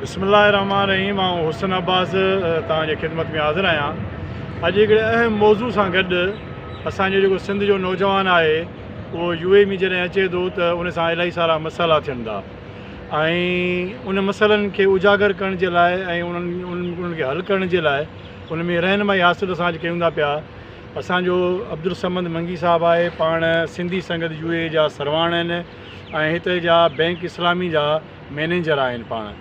बिस्मिल्लाहिर्रहमानिर्रहीम। मां हुसन अब्बास तव्हांजे ख़िदमत में हाज़िर आहियां। अॼु हिकिड़े अहम मौज़ू सां गॾु असांजो जेको सिंध जो नौजवान आहे उहो UAE में जॾहिं अचे थो त उन सां इलाही सारा मसाइला थियनि था ऐं उन मसइलनि खे उजागर करण जे लाइ ऐं उन्हनि खे हल करण जे लाइ उन में रहनुमाई हासिलु असां कयूं था पिया। असांजो अब्दुल समद मंगी साहिबु आहे, पाण सिंधी संगत UAE जा सरवाण आहिनि ऐं हिते जा बैंक इस्लामी जा मैनेजर आहिनि पाण।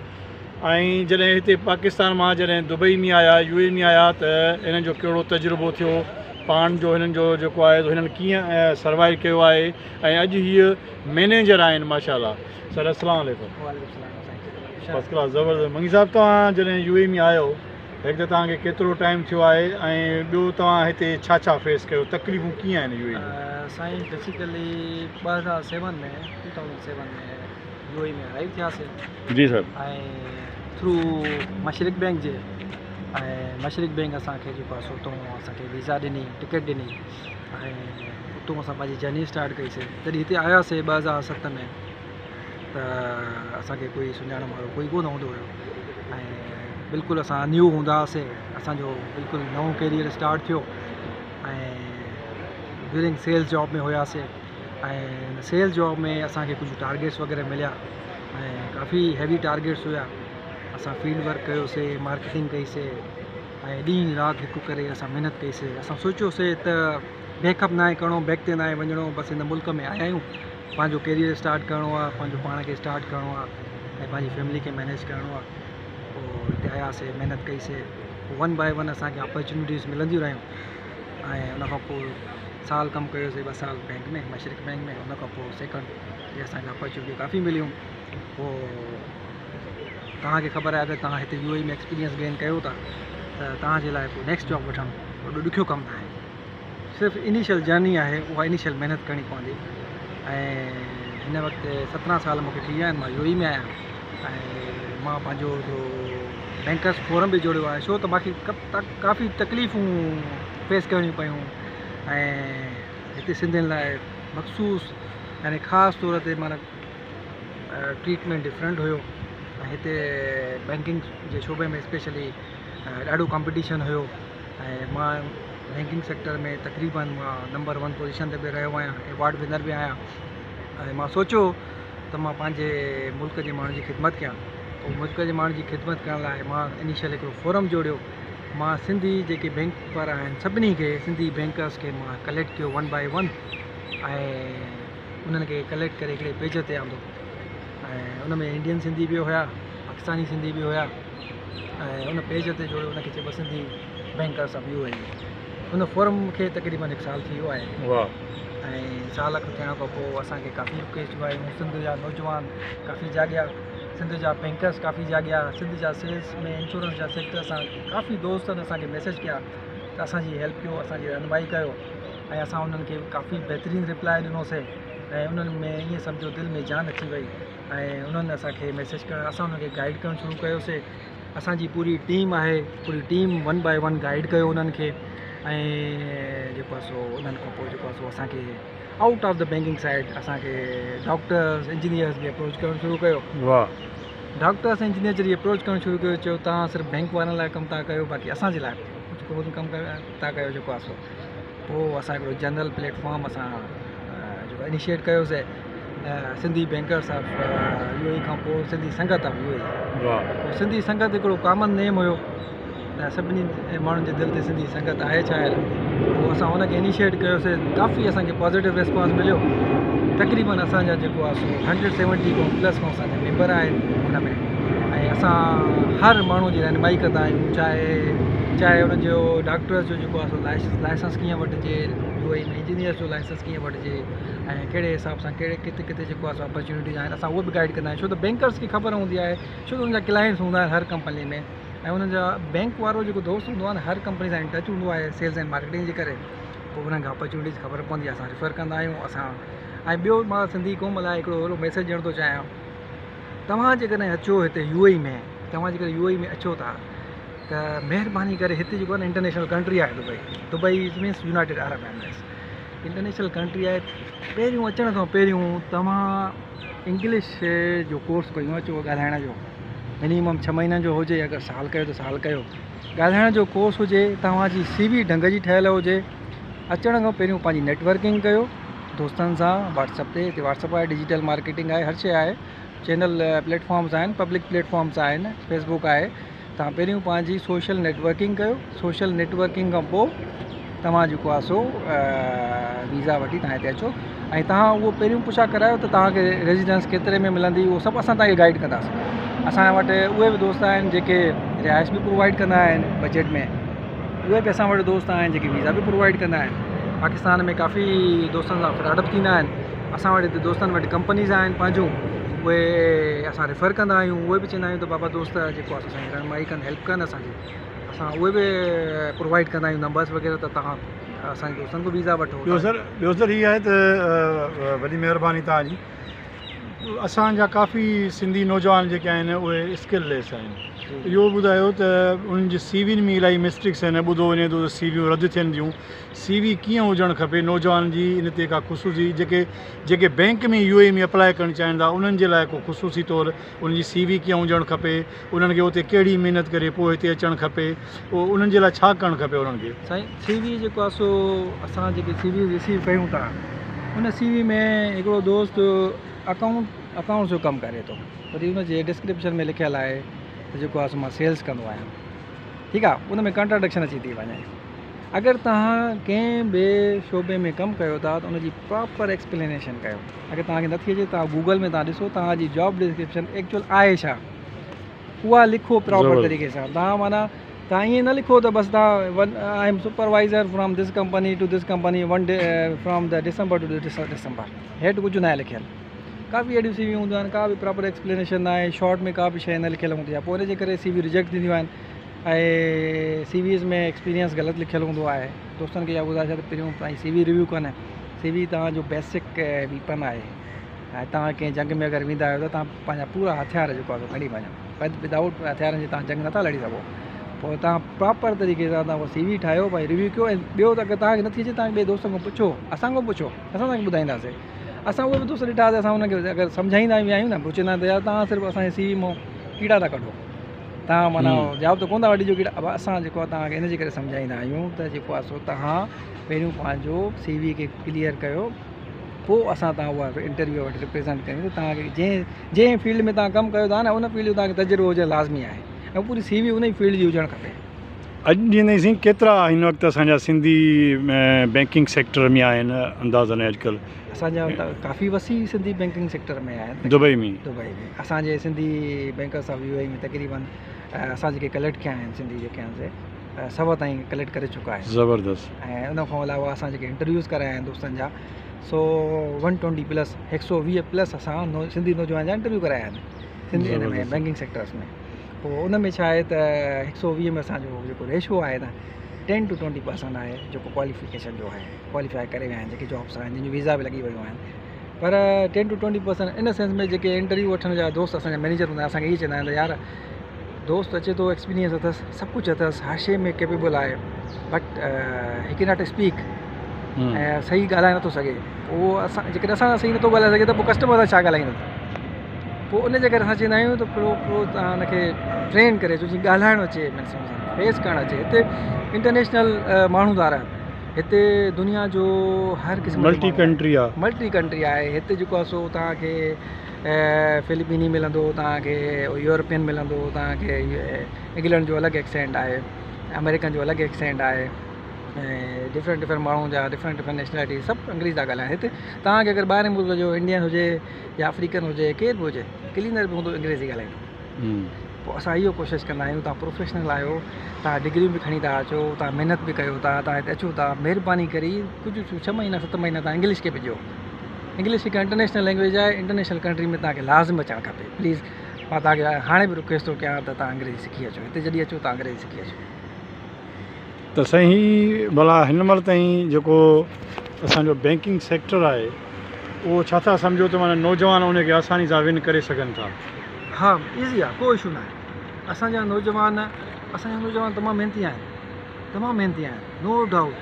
ऐं जॾहिं हिते पाकिस्तान मां जॾहिं दुबई में आया, UAE में आया त हिननि जो कहिड़ो तजुर्बो थियो, पाण जो हिननि जो जेको आहे हिननि कीअं सर्वाइव कयो आहे ऐं अॼु हीअ मैनेजर आहिनि माशाल्लाह। सर अस्सलाम वालेकुम। फर्स्ट क्लास, ज़बरदस्त। मंगी साहिबु, तव्हां जॾहिं UAE में आयो, हिकु त तव्हांखे केतिरो टाइम थियो आहे ऐं ॿियो तव्हां हिते छा छा फेस कयो, तकलीफ़ूं कीअं आहिनि UAE में? साईं बेसिकली 2007 में UAE में अराइव थियासीं। जी सर। ऐं थ्रू मशरिक बैंक जे ऐं मशरिक बैंक असांखे जेको आहे उतां असांखे वीज़ा ॾिनी, टिकट ॾिनी ऐं उतां असां पंहिंजी जर्नी स्टार्ट कईसीं। जॾहिं हिते आयासीं 2007 में त असांखे कोई सुञाणण वारो कोई कोन हूंदो हुयो ऐं बिल्कुलु असां न्यू हूंदा हुआसीं। असांजो बिल्कुलु नओं कैरियर स्टार्ट थियो ऐं ड्यूरिंग सेल्स जॉब में हुयासीं ऐं सेल्स जॉब में असांखे कुझु टारगेट्स वग़ैरह मिलिया ऐं काफ़ी हैवी टारगेट्स हुया। असां फील्ड वर्क कयोसीं, मार्केटिंग कईसीं ऐं ॾींहुं राति हिकु करे असां महिनत कईसीं। असां सोचियोसीं त बैकअप न आहे करिणो, बैक ते न आहे वञिणो, बसि हिन मुल्क में आया आहियूं, पंहिंजो कैरियर स्टार्ट करिणो आहे, पंहिंजो पाण खे स्टार्ट करिणो आहे ऐं पंहिंजी फैमिली खे मैनेज करिणो आहे। पोइ हिते आयासीं, महिनत कईसीं, 1 बाय 1 असांखे अपॉर्चुनिटीज़ मिलंदियूं रहियूं ऐं उनखां पोइ साल कमु कयोसीं, 2 साल बैंक में, मशरिक बैंक में। उनखां पोइ सेकंड ते असांखे अपॉर्चुनिटी काफ़ी मिलियूं। पोइ तव्हांखे ख़बर आहे त तव्हां हिते UAE में एक्सपीरियंस गेन कयो था त तव्हांजे लाइ पोइ नेक्स्ट जॉब वठणु ॾाढो ॾुखियो कमु न आहे। सिर्फ़ु इनिशियल जर्नी आहे, उहा इनिशियल महिनत करणी पवंदी। ऐं हिन वक़्तु 17 साल मूंखे थी विया आहिनि, मां UAE में आहियां ऐं मां पंहिंजो बैंकर्स फोरम बि जोड़ियो आहे। छो त मूंखे काफ़ी तकलीफ़ूं फेस करणियूं पियूं ऐं हिते सिंधियुनि लाइ मख़सूस यानी ख़ासि तौर ते माना ट्रीटमेंट डिफरेंट हुयो ऐं हिते बैंकिंग जे शोबे में स्पेशली ॾाढो कॉम्पिटिशन हुयो ऐं मां बैंकिंग सेक्टर में तक़रीबन मां नंबर 1 पोजीशन ते बि रहियो आहियां, अवॉर्ड विनर बि आहियां। ऐं मां सोचियो त मां पंहिंजे मुल्क जे माण्हुनि जी ख़िदमत कयां। पोइ मुल्क जे माण्हुनि जी ख़िदमत करण लाइ मां इनिशियल हिकिड़ो फोरम जोड़ियो। मां सिंधी जेके बैंक वारा आहिनि सभिनी खे, सिंधी बैंकर्स खे मां कलेक्ट कयो 1 बाय 1 ऐं उन्हनि खे कलेक्ट करे हिकिड़े पेज ते आंदो ऐं उन में इंडियन सिंधी बि हुया, पाकिस्तानी सिंधी बि हुया ऐं उन पेज ते जोड़ियो, उनखे चइबो सिंधी बैंकर्स ऑफ UAE। उन फोरम खे तक़रीबन 1 साल थी वियो आहे ऐं साल खनि थियण खां पोइ असांखे काफ़ी रिक्वेस्टियूं आयूं। सिंध जा नौजवान काफ़ी जाॻिया, सिंध जा बैंकर्स काफ़ी जाॻिया, सिंध जा सेल्स में इंश्योरेंस जा सेक्टर सां काफ़ी दोस्तनि असांखे मैसेज कया त असांजी हेल्प कयो, असांजी रहनुमाई कयो ऐं असां उन्हनि खे काफ़ी बहितरीनु रिप्लाई ॾिनोसीं ऐं उन्हनि में ईअं सम्झो दिलि में जान अची वई ऐं उन्हनि असांखे मैसेज करणु, असां उन्हनि खे गाइड करणु शुरू कयोसीं। असांजी पूरी टीम आहे, पूरी टीम 1 बाय 1 गाइड कयो उन्हनि खे ऐं जेको आहे सो उन्हनि खां पोइ जेको आहे सो असांखे out of the banking side असांखे डॉक्टर्स इंजीनियर्स बि अप्रोच करणु शुरू कयो। डॉक्टर्स इंजीनियर जॾहिं अप्रोच करणु शुरू कयो, चयो तव्हां सिर्फ़ु बैंक वारनि लाइ कमु था कयो, बाक़ी असांजे लाइ कुझु कोन कमु था कयो जेको आहे सो। पोइ असां हिकिड़ो जनरल प्लेटफॉर्म असां जेको इनिशिएट कयोसीं, सिंधी बैंकर्स ऑफ UAE खां पोइ सिंधी संगत ऑफ UAE। पोइ सिंधी संगत हिकिड़ो कॉमन नेम हुयो त सभिनी माण्हुनि जे दिलि ते सिंधी संगत आहे छायल। पोइ असां हुनखे इनिशिएट कयोसीं, काफ़ी असांखे पॉज़िटिव रिस्पॉन्स मिलियो। तक़रीबन असांजा जेको आहे सो 170 खां प्लस खां असांजा मेंबर आहिनि हुन में ऐं असां हर माण्हू जी रहनुमाई कंदा आहियूं, चाहे हुनजो डॉक्टर्स जो जेको आहे सो लाइसेंस कीअं वठिजे, UAE में इंजीनियर्स जो लाइसेंस कीअं वठिजे ऐं कहिड़े हिसाब सां किथे किथे जेको आहे सो अपॉर्चुनिटीज़ आहिनि, असां उहो बि गाइड कंदा आहियूं। छो त बैंकर्स खे ख़बर हूंदी आहे, छो त उनजा क्लाइंट्स हूंदा आहिनि हर कंपनी में ऐं उन्हनि जा बैंक वारो जेको दोस्त हूंदो आहे न, हर कंपनी सां इन टच हूंदो आहे सेल्स एंड मार्केटिंग जे करे। पोइ उन्हनि खे अपॉर्चुनिटीज़ ख़बर पवंदी आहे, असां रिफर कंदा आहियूं असां। ऐं ॿियो मां सिंधी क़ौम लाइ हिकिड़ो अहिड़ो मैसेज ॾियणु थो चाहियां, तव्हां जेकॾहिं अचो हिते UAE में, तव्हां जेकॾहिं UAE में अचो था त महिरबानी करे हिते जेको आहे न इंटरनेशनल कंट्री आहे Dubai means United Arab Emirates international country आहे। पहिरियों अचण खां पहिरियों तव्हां इंग्लिश जो कोर्स कयूं अचो ॻाल्हाइण जो मिनिमम 6 महीननि जो हुजे, अगरि साल कयो त साल कयो। ॻाल्हाइण जो कोर्स हुजे, तव्हांजी CV ढंग जी ठहियल हुजे। अचण खां पहिरियों पंहिंजी नेटवर्किंग कयो दोस्तनि सां, व्हाट्सअप ते। हिते व्हाट्सअप आहे, डिजिटल मार्केटिंग आहे, हर शइ आहे, चैनल प्लेटफॉर्म्स आहिनि, पब्लिक प्लेटफॉर्म्स आहिनि, फेसबुक आहे। तव्हां पहिरियों पंहिंजी सोशल नेटवर्किंग कयो। सोशल नेटवर्किंग खां पोइ तव्हां जेको आहे सो वीज़ा वठी तव्हां हिते अचो, ऐं तव्हां उहो पहिरियों पुछा करायो त तव्हांखे रेजिडेंस केतिरे में मिलंदी, उहो सभु असां तव्हांखे गाइड कंदासीं। असां वटि उहे बि दोस्त आहिनि जेके रिहाइश बि प्रोवाइड कंदा आहिनि बजट में, उहे बि असां वटि दोस्त आहिनि जेके वीज़ा बि प्रोवाइड कंदा आहिनि। पाकिस्तान में काफ़ी दोस्तनि सां फ्रॉड बि थींदा आहिनि। असां वटि हिते दोस्तनि वटि कंपनीज़ आहिनि पंहिंजूं, उहे असां रेफर कंदा आहियूं। उहे बि चवंदा आहियूं त बाबा दोस्त जेको आहे असांजी रहनुमाई कनि, हेल्प कनि असांजी। असां उहे बि प्रोवाइड कंदा आहियूं नंबर्स वग़ैरह, त तव्हां असांजे दोस्तनि को वीज़ा वठो। ॿियो सर हीअ आहे त वॾी महिरबानी तव्हांजी। असांजा काफ़ी सिंधी नौजवान जेके आहिनि उहे स्किललेस आहिनि। इहो ॿुधायो त उन्हनि जी CV में इलाही मिस्टेक्स आहिनि, ॿुधो वञे थो त CV रद्द थियनि थियूं। CV कीअं हुजणु खपे नौजवान जी, इन ते का ख़ुशूसी जेके बैंक में UAE में अप्लाई करणु चाहिनि था उन्हनि जे लाइ को ख़ुशूसी तौरु उन्हनि जी CV कीअं हुजणु खपे, उन्हनि खे उते कहिड़ी महिनत करे पोइ हिते अचणु खपे, पोइ उन्हनि जे लाइ छा करणु खपे उन्हनि खे? साईं, CV जेको आहे सो असां जेके CV रिसीव कयूं था, उन CV में हिकिड़ो दोस्त अकाउंट जो कमु करे थो, वरी उनजे डिस्क्रिप्शन में लिखियलु आहे त जेको आहे सो मां सेल्स कंदो आहियां। ठीकु आहे, उन में कॉन्ट्राडिक्शन अची थी वञे। अगरि तव्हां कंहिं ॿिए शोबे में कमु कयो था त उनजी प्रॉपर एक्सप्लेनेशन कयो। अगरि तव्हांखे नथी अचे, तव्हां गूगल में तव्हां ॾिसो तव्हांजी जॉब डिस्क्रिप्शन एक्चुअल आहे छा, उहा लिखो प्रॉपर तरीक़े सां। तव्हां माना तव्हां ईअं न लिखो त बसि तव्हां I am supervisor from this company to this company one day from the December to December, हेठि कुझु न आहे लिखियलु। काफ़ी अहिड़ियूं CV हूंदियूं आहिनि, का बि प्रॉपर एक्सप्लेनेशन न आहे, शॉर्ट में का बि शइ न लिखियलु हूंदी आहे, पोइ इनजे करे CV रिजेक्ट थींदियूं आहिनि। ऐं CVs में एक्सपीरियंस ग़लति लिखियलु हूंदो आहे। दोस्तनि खे इहा ॿुधाए छॾ, पहिरियों पंहिंजी CV रिव्यू कनि। CV तव्हांजो बेसिक वीपन आहे, ऐं तव्हां कंहिं जंग में अगरि वेंदा आहियो त तव्हां पंहिंजा पूरा हथियार जेको आहे खणी वञो। विदाउट हथियारनि जे तव्हां जंग नथा लड़ी सघो। पोइ तव्हां प्रॉपर तरीक़े सां तव्हां CV ठाहियो, भाई रिव्यू कयो। ऐं ॿियो त अगरि तव्हांखे नथी अचे, तव्हां ॿिए दोस्तनि खां पुछो, असां खां पुछो, असां तव्हांखे ॿुधाईंदासीं। असां उहे बि दोस्त ॾिठासीं, असां हुनखे अगरि सम्झाईंदा बि आहियूं न, पुछंदा आहियूं त यार तव्हां सिर्फ़ु असांजे CV मां कीड़ा था कढो, तव्हां माना जवाब त कोन था वठी ॾियो कीड़ा। अब असां जेको आहे तव्हांखे इनजे करे सम्झाईंदा आहियूं त जेको आहे सो तव्हां पहिरियों पंहिंजो CV खे क्लियर कयो, पोइ असां तव्हां उहा इंटरव्यू वटि रिप्रेज़ेंट कयूं त तव्हांखे जंहिं फील्ड में तव्हां कमु कयो था न, उन फील्ड जो तव्हांखे तजुर्बो हुजणु लाज़मी आहे, ऐं पूरी CV उन ई फील्ड जी हुजणु खपे। अॼु ॾींहुं केतिरा हिन वक़्तु असांजा सिंधी बैंकिंग सेक्टर में आहिनि अंदाज़नि अॼुकल्ह? असांजा काफ़ी वसी सिंधी बैंकिंग सेक्टर में आहिनि। दुबई में असांजे सिंधी बैंकर्स ऑफ UAE में तक़रीबन असां जेके कलेक्ट कया आहिनि सिंधी जेके आहिनि से 100 ताईं कलेक्ट करे चुका आहिनि। ज़बरदस्त। ऐं उन खां अलावा असां जेके इंटरव्यूज़ कराया आहिनि दोस्तनि जा, सो 120+ 120+ असां सिंधी नौजवान जा इंटरव्यू कराया आहिनि सिंधी हिन में बैंकिंग सेक्टर्स में। पोइ उन में छा आहे त 120 में असांजो जेको रेशो आहे न 10 to 20% आहे जेको क्वालिफिकेशन जो आहे, क्वालिफाई करे विया आहिनि जेके जॉब्स आहिनि जिन जूं वीज़ा बि लॻी वियूं आहिनि। पर 10 to 20% इन सेंस में जेके इंटरव्यू वठण जा दोस्त असांजा मैनेजर हूंदा आहिनि, असांखे इहे चवंदा आहिनि त यार दोस्त अचे थो, एक्सपीरियंस अथसि, सभु कुझु अथसि, हर शइ में कैपेबल आहे, but he can not speak, ऐं सही ॻाल्हाए नथो सघे। उहो असां जेकॾहिं असां सही नथो ॻाल्हाए सघे त पोइ कस्टमर सां छा ॻाल्हाईंदो। पोइ उन जे करे असां चवंदा आहियूं त पोइ तव्हां हुनखे ट्रेन करे छो जीअं ॻाल्हाइणु अचे, फेस करणु अचे। हिते इंटरनेशनल माण्हू था रहनि, हिते दुनिया जो हर क़िस्म मल्टी कंट्री आहे। हिते जेको आहे सो तव्हांखे फिलिपिनी मिलंदो, तव्हांखे यूरोपियन मिलंदो, तव्हांखे इंग्लैंड जो अलॻि एक्सेंट आहे, अमेरिकन जो अलॻि एक्सेंट आहे, ऐं डिफरेंट माण्हू जा डिफरेंट नेशनैलिटी सभु अंग्रेज़ी था ॻाल्हाइनि। हिते तव्हांखे अगरि ॿाहिरि मुल्क जो इंडियन हुजे या अफ्रीकन हुजे, केर बि हुजे, क्लीनर बि हूंदो अंग्रेज़ी ॻाल्हाईंदो। पोइ असां इहो कोशिशि कंदा आहियूं, तव्हां प्रोफेशनल आहियो, तव्हां डिग्रियूं बि खणी था अचो, तव्हां महिनत बि कयो था, तव्हां हिते अचो था, महिरबानी करे कुझु 6 महीना 7 महीना तव्हां इंग्लिश खे विझो। इंग्लिश हिकु इंटरनेशनल लैंग्वेज आहे, इंटरनेशनल कंट्री में तव्हांखे लाज़िम अचणु खपे। प्लीज़ मां तव्हांखे हाणे बि रिक्वेस्ट थो कयां त तव्हां अंग्रेज़ी सिखी अचो, हिते जॾहिं अचो तव्हां अंग्रेज़ी सिखी अचो। त साईं भला हिन महिल ताईं जेको असांजो बैंकिंग सेक्टर आहे उहो छा था सम्झो त माना नौजवान उनखे आसानी सां विन करे सघनि था? हा, ईज़ी आहे, को इशू न आहे। असांजा नौजवान तमामु महिनती आहिनि, नो डाउट।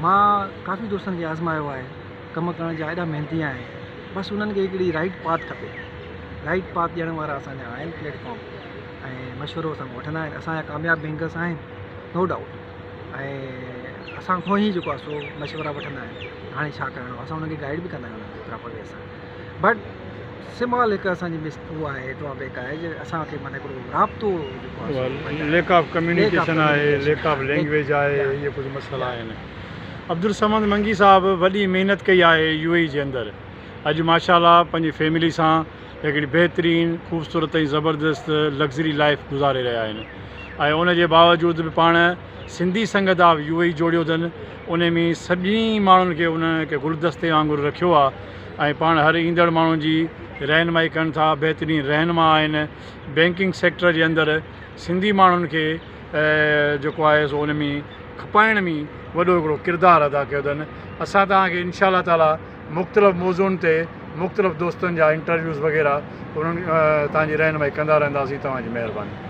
मां काफ़ी दोस्तनि खे आज़मायो आहे, कमु करण जा एॾा महिनती आहिनि, बसि उन्हनि खे हिकिड़ी राइट पाथ खपे। राइट पाथ ॾियण वारा असांजा आहिनि प्लेटफॉर्म, मशवरो असां वठंदा आहिनि। असांजा कामयाब बैंकर्स आहिनि नो डाउट, ऐं असां खां ई जेको आहे सो मशवरा वठंदा आहिनि हाणे छा करिणो आहे। असां हुनखे गाइड बि कंदा आहियूं उन्हनि खे प्रॉपर वे सां। बट सिमॉल हिकु असांजी उहो आहे ड्रॉबैक आहे जे असांखे माना हिकिड़ो राब्तो जेको आहे लेक ऑफ कम्युनिकेशन आहे, लेक ऑफ लैंग्वेज आहे, इहे कुझु मसइला आहिनि। अब्दुल समद मंगी साहब वॾी महिनत कई आहे UAE जे अंदरि। अॼु माशाअल्लाह पंहिंजी फैमिली सां हिकिड़ी बहितरीनु ख़ूबसूरत ऐं ज़बरदस्त लग्ज़री लाइफ गुज़ारे रहिया आहिनि। ऐं उनजे बावजूदि बि पाण सिंधी संगत ऑफ UAE जोड़ियो अथनि। उन में सभिनी माण्हुनि खे उनखे गुलदस्ते वांगुरु रखियो आहे ऐं पाण हर ईंदड़ माण्हुनि जी रहनुमाई कनि था। बहितरीनु रहनुमा आहिनि। बैंकिंग सेक्टर जे अंदरि सिंधी माण्हुनि खे जेको आहे सो उन में खपाइण में वॾो हिकिड़ो किरदारु अदा कयो अथनि। असां तव्हांखे इंशा अल्लाह ताला मुख़्तलिफ़ मौज़ूअनि ते मुख़्तलिफ़ दोस्तनि जा इंटरव्यूज़ वग़ैरह उन्हनि तव्हांजी रहनुमाई कंदा रहंदासीं। तव्हांजी महिरबानी।